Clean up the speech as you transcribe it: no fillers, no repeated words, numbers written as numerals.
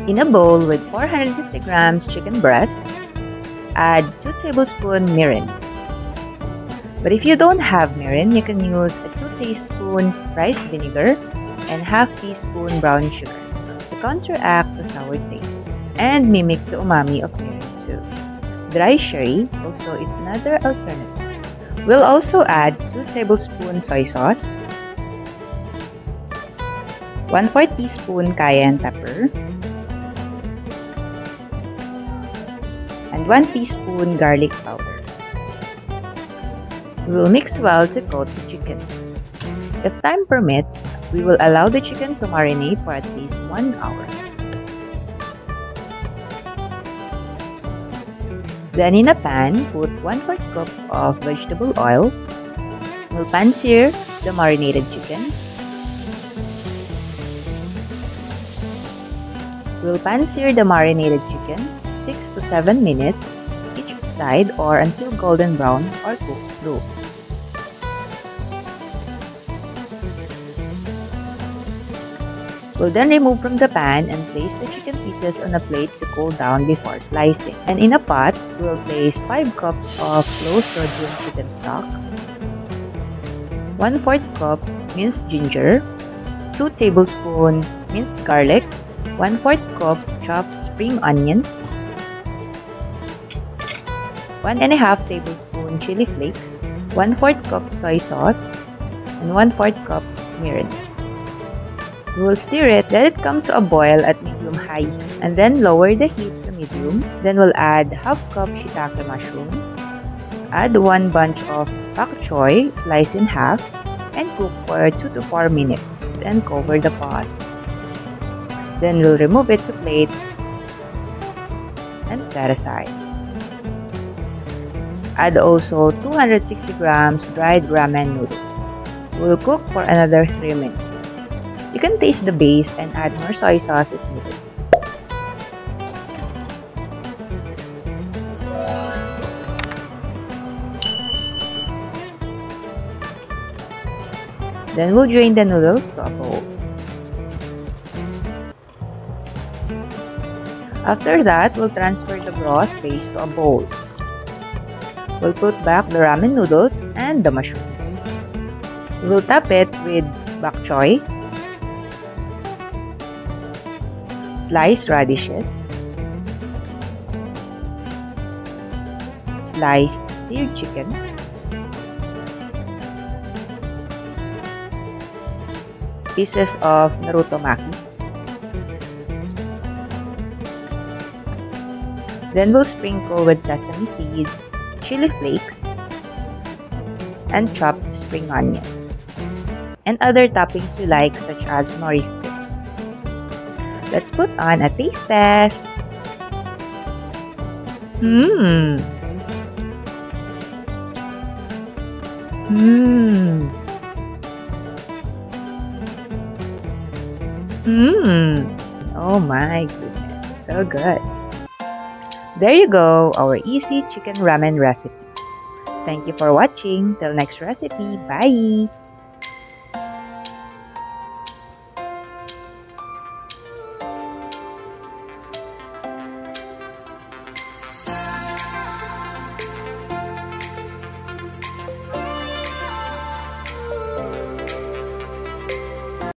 In a bowl with 450 grams chicken breast, add 2 tablespoons mirin. But if you don't have mirin, you can use a 2 teaspoon rice vinegar and half teaspoon brown sugar to counteract the sour taste and mimic the umami of mirin too. Dry sherry also is another alternative. We'll also add 2 tablespoons soy sauce, 1/4 teaspoon cayenne pepper, and 1 teaspoon garlic powder. We will mix well to coat the chicken. If time permits, we will allow the chicken to marinate for at least 1 hour. Then in a pan, put 1/4 cup of vegetable oil. We'll pan-sear the marinated chicken. We'll pan-sear the marinated chicken 6 to 7 minutes each side or until golden brown or cooked through. We'll then remove from the pan and place the chicken pieces on a plate to cool down before slicing. And in a pot, we'll place 5 cups of low-sodium chicken stock, 1/4 cup minced ginger, 2 tablespoons minced garlic, 1/4 cup chopped spring onions, 1.5 tablespoon chili flakes, 1/4 cup soy sauce, and 1/4 cup mirin. We will stir it, let it come to a boil at medium-high heat, and then lower the heat to medium. Then we'll add half cup shiitake mushroom, add 1 bunch of pak choy sliced in half, and cook for 2 to 4 minutes. Then cover the pot. Then we'll remove it to plate and set aside. Add also 260 grams dried ramen noodles. We'll cook for another 3 minutes. You can taste the base and add more soy sauce if needed. Then we'll drain the noodles to a bowl. After that, we'll transfer the broth base to a bowl. We'll put back the ramen noodles and the mushrooms. We'll top it with bok choy, sliced radishes, sliced seared chicken, pieces of Naruto maki. Then we'll sprinkle with sesame seed, chili flakes, and chopped spring onion, and other toppings you like such as nori strips. Let's put on a taste test. Mmm. Oh my goodness, so good. There you go, our easy chicken ramen recipe. Thank you for watching. Till next recipe, bye!